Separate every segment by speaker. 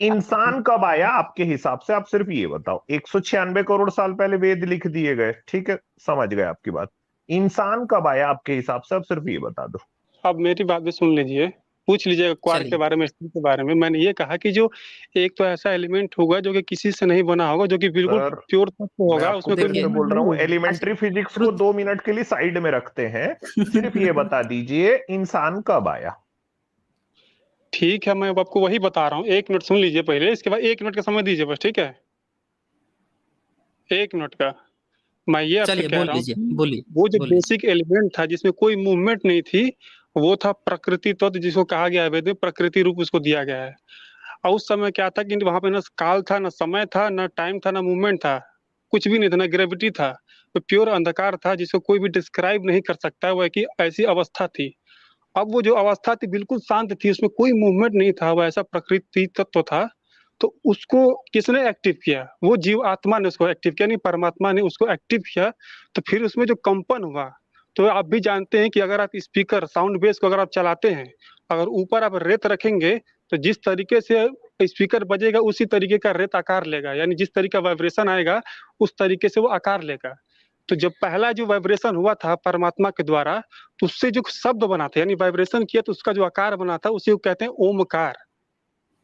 Speaker 1: इंसान कब आया आपके हिसाब से? आप सिर्फ ये बताओ। 196 करोड़ साल पहले वेद लिख दिए गए, ठीक है, समझ गए आपकी बात। इंसान कब आया आपके हिसाब से? आप सिर्फ ये बता दो।
Speaker 2: अब मेरी बात भी सुन लीजिए, पूछ लीजिएगा क्वार्क के
Speaker 3: चलिए
Speaker 2: बारे में, स्टील के बारे में। मैंने ये कहा कि जो एक तो ऐसा एलिमेंट होगा जो कि किसी से नहीं बना होगा, जो कि बिल्कुल
Speaker 1: सर
Speaker 2: प्योर तत्व
Speaker 1: मैं
Speaker 2: होगा,
Speaker 1: आपको
Speaker 2: उसमें कोई
Speaker 1: फिर से
Speaker 3: देखिए,
Speaker 2: मूवमेंट
Speaker 1: बोल
Speaker 2: नहीं
Speaker 1: रहा हूँ,
Speaker 2: होगी।
Speaker 3: अच्छा,
Speaker 1: एलिमेंट्री फिजिक्स को
Speaker 3: ट्रुथ
Speaker 1: 2 मिनट के लिए साइड में रखते हैं। सिर्फ ये बता दीजिए इंसान कब आया।
Speaker 2: ठीक है, मैं अब आपको वही बता रहा हूँ। 1 मिनट सुन लीजिए पहले, इसके बाद 1 मिनट का समय दीजिए बस, ठीक है? 1 मिनट का मैं ये आपसे
Speaker 3: चलिए
Speaker 2: कह
Speaker 3: बोल
Speaker 2: रहा हूँ
Speaker 3: लीजिए,
Speaker 2: कि
Speaker 3: बोलिए
Speaker 2: वो जो
Speaker 3: बोलिए।
Speaker 2: बेसिक एलिमेंट था जिसमें कोई मूवमेंट नहीं थी, वो था प्रकृति तत्व, जिसको कहा गया है वेद में, प्रकृति रूप उसको दिया गया है। और उस समय क्या था कि वहां पे ना काल था, ना समय था, ना टाइम था, ना मूवमेंट था, कुछ भी नहीं था, ना ग्रेविटी था। तो प्योर अंधकार था जिसको कोई भी डिस्क्राइब नहीं कर सकता, वो एक ऐसी अवस्था थी। अब वो जो अवस्था थी बिल्कुल शांत थी, उसमें कोई मूवमेंट नहीं था, वो ऐसा प्रकृति तत्व था। तो उसको किसने एक्टिव किया? वो जीव आत्मा ने उसको एक्टिव किया, नहीं परमात्मा ने उसको एक्टिव किया। तो फिर उसमें जो कंपन हुआ, तो आप भी जानते हैं कि अगर आप स्पीकर साउंड बेस को अगर आप चलाते हैं, अगर ऊपर आप रेत रखेंगे, तो जिस तरीके से स्पीकर बजेगा उसी तरीके का रेत आकार लेगा, यानी जिस तरीके का वाइब्रेशन आएगा उस तरीके से वो आकार लेगा। तो जब पहला जो वाइब्रेशन हुआ था परमात्मा के द्वारा, तो उससे जो शब्द बना था, यानी वाइब्रेशन किया, तो उसका जो आकार बना था उसे वो कहते हैं ओमकार।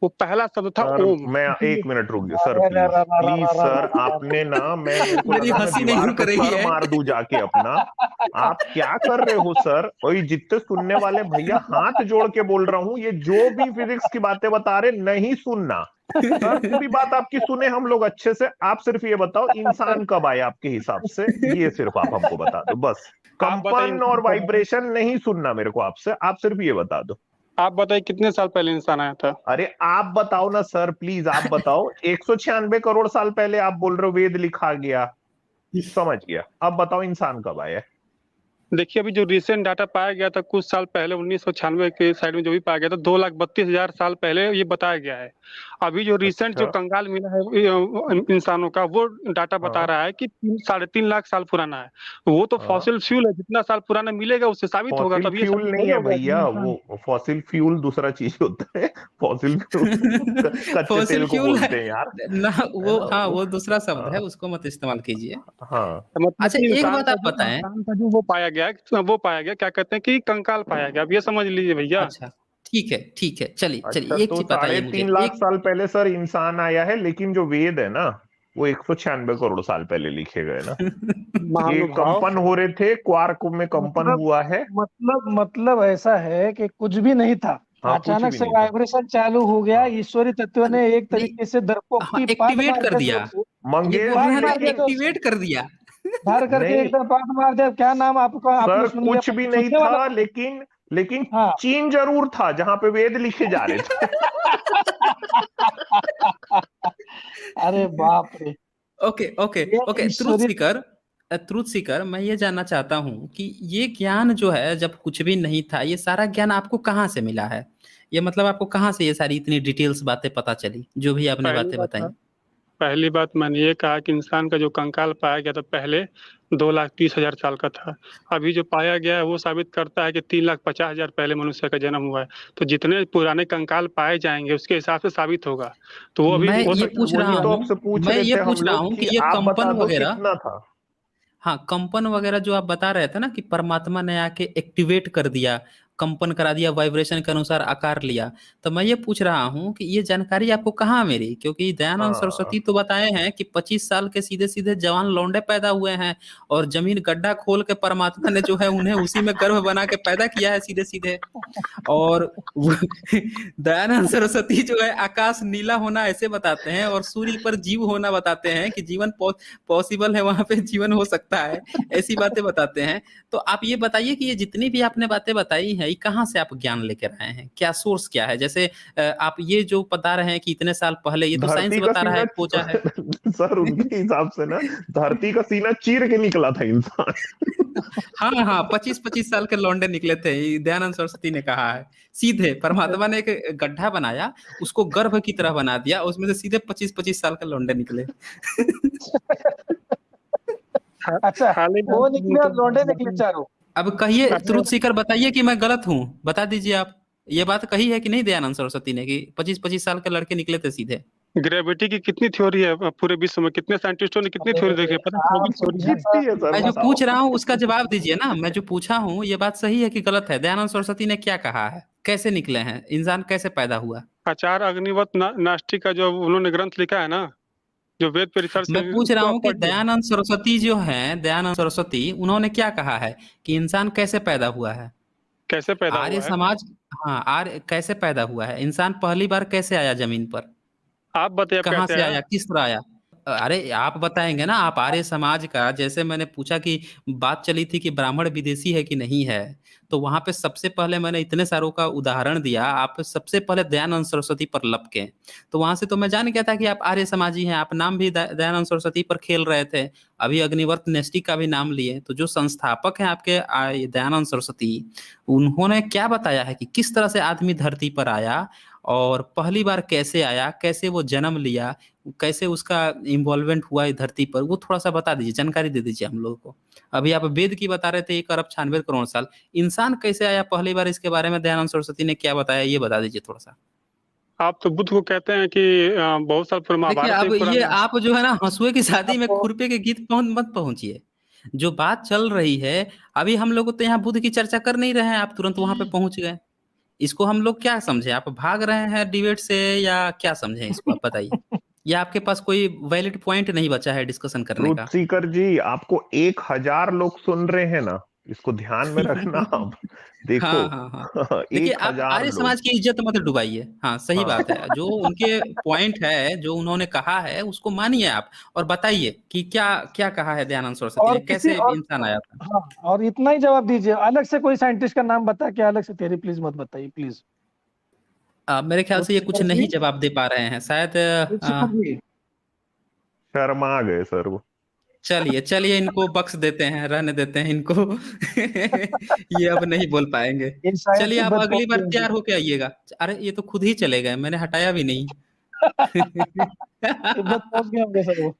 Speaker 2: वो पहला शब्द था
Speaker 1: सर
Speaker 2: ओम।
Speaker 1: मैं
Speaker 2: इसीलिए
Speaker 1: 1 मिनट रुक गया सर, प्लीज प्लीज सर, आपने ना, मैं मेरे को
Speaker 3: मेरी
Speaker 1: लगा मैं
Speaker 3: हंसी नहीं
Speaker 1: दीवार
Speaker 3: रुक
Speaker 1: पे
Speaker 3: रही
Speaker 1: सर
Speaker 3: है।
Speaker 1: मार दूं जाके अपना। आप क्या कर रहे हो सर? वही जितने सुनने वाले भैया, हाथ जोड़ के बोल रहा हूं, ये जो भी फिजिक्स की बातें बता रहे नहीं सुनना। सर पूरी बात आपकी सुने हम लोग अच्छे से। आप सिर्फ ये बताओ इंसान कब आया आपके हिसाब से, ये सिर्फ आप हमको बता दो बस।
Speaker 2: आप बताइए
Speaker 1: कंपन और
Speaker 2: इंसान कब आया?
Speaker 1: वाइब्रेशन नहीं सुनना मेरे को आपसे, आप सिर्फ ये बता दो।
Speaker 2: आप बताइए कितने साल पहले इंसान आया था?
Speaker 1: अरे आप बताओ ना सर, प्लीज आप बताओ। 196 करोड़ साल पहले आप बोल रहे हो वेद लिखा गया, समझ गया। अब बताओ इंसान कब आया?
Speaker 2: देखिए, अभी जो रिसेंट डाटा पाया गया था कुछ साल पहले, 1996 के साइड में जो भी पाया गया था, 2,32,000 साल पहले ये बताया गया है। अभी जो रिसेंट जो
Speaker 1: अच्छा।
Speaker 2: कंगाल मिला है इंसानों का, वो डाटा बता
Speaker 1: हाँ
Speaker 2: रहा है कि 3-3.5 लाख साल पुराना है। वो तो
Speaker 1: हाँ,
Speaker 2: फॉसिल फ्यूल है, जितना साल पुराना मिलेगा उससे साबित होगा,
Speaker 1: फॉसिल
Speaker 2: तब ये
Speaker 1: फ्यूल
Speaker 2: साबित
Speaker 1: नहीं
Speaker 2: नहीं
Speaker 1: है
Speaker 2: होगा कि
Speaker 1: भैया,
Speaker 2: इंसान।
Speaker 1: वो फॉसिल फ्यूल दूसरा चीज होता है। फॉसिल फ्यूल कच्चे
Speaker 3: फॉसिल
Speaker 1: तेल को
Speaker 3: फ्यूल है
Speaker 1: बोलते हैं यार,
Speaker 3: ना
Speaker 1: है
Speaker 3: वो,
Speaker 1: ना
Speaker 3: हाँ
Speaker 1: वो।
Speaker 3: वो दूसरा शब्द है,
Speaker 1: हाँ
Speaker 3: उसको मत इस्तेमाल कीजिए।
Speaker 1: हाँ।
Speaker 2: तो मतलब
Speaker 3: अच्छा
Speaker 2: कि
Speaker 3: एक बात आप बताएं।
Speaker 2: इंसान का जो वो पाया गया है, वो पाया गया, क्या कहते हैं कि कंकाल पाया गया। अब ये समझ लीजिए भैया।
Speaker 3: अच्छा ठीक है ठीक है, चलिए
Speaker 1: अच्छा,
Speaker 3: चलिए एक
Speaker 1: तो
Speaker 3: चीज
Speaker 1: साढ़े
Speaker 3: बताइए मुझे
Speaker 1: तीन लाख
Speaker 3: एक।
Speaker 1: साल पहले सर इंसान आया है, लेकिन जो वेद है ना, वो 196 करोड़ साल पहले लिखे गए ना। ये
Speaker 2: महानुभाव,
Speaker 1: कंपन हो रहे थे, क्वार्क में कंपन
Speaker 4: मतलब
Speaker 1: हुआ है।
Speaker 4: मतलब ऐसा है कि कुछ भी नहीं था,
Speaker 1: हाँ कुछ
Speaker 4: अचानक
Speaker 1: भी
Speaker 4: से
Speaker 1: नहीं था।
Speaker 4: वाइब्रेशन चालू हो गया,
Speaker 1: हाँ
Speaker 4: ईश्वरी तत्व ने एक
Speaker 3: नहीं,
Speaker 4: तरीके से दरपोक
Speaker 3: हाँ
Speaker 4: की पाद
Speaker 3: एक्टिवेट
Speaker 4: मार
Speaker 3: कर
Speaker 4: दिया
Speaker 3: दिया,
Speaker 4: जोर से।
Speaker 3: ये
Speaker 1: मंगेश
Speaker 3: बोल
Speaker 1: जी
Speaker 4: पाद
Speaker 3: रहे हैं ना
Speaker 4: मार दिया जोर से,
Speaker 3: एक्टिवेट कर दिया।
Speaker 4: धर करके
Speaker 1: नहीं
Speaker 4: एकदम पाद मार दिया। क्या नाम आपका, आपने
Speaker 1: सर,
Speaker 4: सुन लिया,
Speaker 1: कुछ भी नहीं
Speaker 4: सुनने वाला
Speaker 1: था,
Speaker 4: कौन?
Speaker 1: लेकिन लेकिन
Speaker 4: हाँ।
Speaker 1: चीन जरूर था जहां पे वेद लिखे जा रहे थे।
Speaker 4: अरे बाप रे,
Speaker 3: ओके ओके
Speaker 4: ये
Speaker 3: ओके, ट्रूथ
Speaker 4: ईश्वरी।
Speaker 3: सीकर, ट्रूथ सीकर, मैं ये जानना चाहता हूँ कि ये ज्ञान जो है, जब कुछ भी नहीं था, ये सारा ज्ञान आपको कहाँ से मिला है? ये मतलब आपको कहाँ से ये सारी इतनी डिटेल्स बातें पता चली, जो भी आपने
Speaker 2: पहली
Speaker 3: बातें
Speaker 2: बात
Speaker 3: बताई?
Speaker 2: पहली बात मैंने ये कहा कि इंसान का जो कंकाल पाया गया था पहले 2,30,000 साल का था। अभी जो पाया गया है वो साबित करता है कि 3,50,000 पहले मनुष्य का जन्म हुआ है। तो जितने पुराने कंकाल पाए जाएंगे उसके हिसाब से साबित होगा। तो वो अभी
Speaker 3: मैं
Speaker 2: हो
Speaker 3: ये
Speaker 2: सकता है।
Speaker 3: पूछ
Speaker 1: वही
Speaker 3: रहा
Speaker 1: तो
Speaker 3: हूँ,
Speaker 1: आपसे पूछ
Speaker 3: मैं
Speaker 1: रहे
Speaker 3: ये
Speaker 1: थे हम
Speaker 3: पूछ रहा
Speaker 1: लोग
Speaker 3: हूँ
Speaker 1: कि
Speaker 3: कि ये
Speaker 1: आप
Speaker 3: कंपन
Speaker 1: बता दो
Speaker 3: वगैरह,
Speaker 1: कितना था।
Speaker 3: हाँ कंपन वगैरह जो आप बता रहे थे ना कि परमात्मा ने आके एक्टिवेट कर दिया, कंपन करा दिया, वाइब्रेशन के अनुसार आकार लिया, तो मैं ये पूछ रहा हूँ कि ये जानकारी आपको कहाँ मिली? क्योंकि दयानंद
Speaker 1: हाँ
Speaker 3: सरस्वती तो बताए हैं कि 25 साल के सीधे सीधे जवान लौंडे पैदा हुए हैं, और जमीन गड्ढा खोल के परमात्मा ने जो है उन्हें उसी में गर्भ बना के पैदा किया है सीधे सीधे। और दयानंद सरस्वती जो है आकाश नीला होना ऐसे बताते हैं, और सूर्य पर जीव होना बताते हैं कि जीवन पॉसिबल है, वहां पे जीवन हो सकता है, ऐसी बातें बताते हैं। तो आप ये बताइए कि ये जितनी भी आपने बातें बताई हैं, ये कहाँ से आप ज्ञान लेकर आए हैं? क्या सोर्स क्या है? जैसे आप ये जो बता रहे हैं कि इतने साल पहले, ये तो साइंस
Speaker 1: धरती का
Speaker 3: बता रहा है,
Speaker 1: सीना
Speaker 3: खोजा है।
Speaker 1: सर उनके हिसाब से ना, धरती का सीना चीर के निकला था इंसान।
Speaker 3: हाँ हाँ, 25-25 साल के लौंडे निकले थे, ये दयानंद सरस्वती ने कहा है। सीधे परमात्मा ने एक गड्ढा बनाया, उसको गर्भ की तरह बना दिया, उसमें से सीधे 25-25 साल के लौंडे निकले।
Speaker 4: अच्छा,
Speaker 2: खाली बात
Speaker 4: वो
Speaker 2: नहीं
Speaker 4: निकले और लौंडे निकले
Speaker 2: तो
Speaker 4: चारों।
Speaker 3: अब कहिए,
Speaker 2: अच्छा,
Speaker 3: ट्रूथ सीकर बताइए कि मैं गलत हूँ, बता दीजिए आप। ये बात कही है कि नहीं दयानंद सरस्वती ने कि 25-25 साल के लड़के निकले थे सीधे?
Speaker 2: ग्रेविटी की कितनी थ्योरी है पूरे विश्व में, कितने साइंटिस्टों ने कितनी थ्योरी देखी है, पता है?
Speaker 4: आप
Speaker 2: 24 थ्योरी है।
Speaker 1: कितनी है सर,
Speaker 3: मैं जो
Speaker 1: बताओ।
Speaker 3: पूछ रहा हूँ उसका जवाब दीजिए ना। मैं जो पूछा हूँ ये बात सही है कि गलत है? दयानंद सरस्वती ने क्या कहा है? कैसे निकले हैं? इंसान कैसे पैदा हुआ?
Speaker 2: आचार्य अग्निवत नास्टिक का जो उन्होंने ग्रंथ लिखा है ना, जो वेद पे रिसर्च
Speaker 3: मैं पूछ रहा
Speaker 2: उसको
Speaker 3: हूँ
Speaker 2: आप
Speaker 3: कि
Speaker 2: पढ़िए।
Speaker 3: दयानंद सरस्वती जो हैं, दयानंद सरस्वती, उन्होंने क्या कहा है कि इंसान कैसे पैदा हुआ है?
Speaker 2: कैसे पैदा
Speaker 3: आर्य
Speaker 2: हुआ है,
Speaker 3: समाज, हाँ, आर्य कैसे पैदा हुआ है? इंसान पहली बार कैसे आया जमीन पर?
Speaker 2: आप बताइए आप
Speaker 3: कहाँ
Speaker 2: कैसे
Speaker 3: से
Speaker 2: आया।
Speaker 3: आया? किस तरह आया? अरे आप बताएंगे ना। आप आर्य समाज का, जैसे मैंने पूछा कि बात चली थी कि ब्राह्मण विदेशी है कि नहीं है, तो वहां पे सबसे पहले मैंने इतने सारों का उदाहरण दिया, आप सबसे पहले दयानंद सरस्वती पर लपके। तो वहां से तो मैं जान गया था कि आप आर्य समाजी हैं। आप नाम भी दयानंद सरस्वती पर खेल रहे थे। अभी अग्निवर्त नेस्टी का भी नाम लिए। तो जो संस्थापक हैं आपके दयानंद सरस्वती, उन्होंने क्या बताया है कि किस तरह से आदमी धरती पर आया और पहली बार कैसे आया, कैसे वो जन्म लिया, कैसे उसका इन्वॉल्वमेंट हुआ इस धरती पर, वो थोड़ा सा बता दीजिए, जानकारी दे दीजिए हम लोगों को। अभी आप वेद की बता रहे थे 1 अरब 96 करोड़ साल, इंसान कैसे आया पहली बार, इसके बारे में दयानंद सरस्वती ने क्या बताया, ये बता दीजिए थोड़ा सा।
Speaker 2: आप तो बुद्ध को कहते हैं कि बहुत साल पूर्व
Speaker 3: देखिए
Speaker 2: महाभारत से
Speaker 3: अब
Speaker 2: भी
Speaker 3: ये
Speaker 2: पुराना।
Speaker 3: आप जो है ना हंसुए की शादी में
Speaker 4: आपको
Speaker 3: खुरपे के गीत मत पहुंचिए। जो बात चल रही है, अभी हम लोग तो यहाँ बुद्ध की चर्चा कर नहीं रहे हैं, आप तुरंत वहां पे पहुंच गए। इसको हम लोग क्या समझे? आप भाग रहे हैं डिबेट से या क्या समझे इसको, आप बताइए। या आपके पास कोई वैलिड पॉइंट नहीं बचा है डिस्कशन करने
Speaker 1: ट्रूथ
Speaker 3: का?
Speaker 1: सीकर जी, आपको 1000 लोग सुन रहे हैं ना, इसको ध्यान में रखना आप। देखो,
Speaker 3: हाँ हाँ हाँ। देखिए
Speaker 1: एक
Speaker 3: आप
Speaker 1: हजार
Speaker 3: आर्य
Speaker 1: लोग।
Speaker 3: समाज की इज्जत मत डुबाइए। हाँ सही
Speaker 1: हाँ,
Speaker 3: बात है, जो उनके पॉइंट है, जो उन्होंने कहा है उसको मानिए आप, और बताइए कि क्या क्या कहा है दयानंद सरस्वती
Speaker 4: और
Speaker 3: ने,
Speaker 4: किसी
Speaker 3: कैसे
Speaker 4: और
Speaker 3: इंसान आया था।
Speaker 4: हाँ, और इतना ही जवाब दीजिए। अलग से कोई साइंटिस्ट का नाम बता के अलग से तेरी प्लीज मत बताइए प्लीज।
Speaker 3: मेरे ख्याल से ये कुछ
Speaker 4: रुचिकर
Speaker 3: नहीं
Speaker 4: जी,
Speaker 3: जवाब दे पा रहे हैं शायद।
Speaker 4: रुचिकर जी,
Speaker 1: शर्मा गए सर वो।
Speaker 3: चलिए चलिए, इनको बख्श देते हैं, रहने देते हैं इनको। ये अब नहीं बोल पाएंगे।
Speaker 4: ये शायद
Speaker 3: चलिए आप
Speaker 4: तिब्बत
Speaker 3: अगली
Speaker 4: पहुंच
Speaker 3: बार
Speaker 4: गए होंगे।
Speaker 3: तैयार होके आइएगा। अरे ये तो खुद ही चले गए, मैंने हटाया भी नहीं।
Speaker 4: तिब्बत पहुंच गए होंगे सर वो।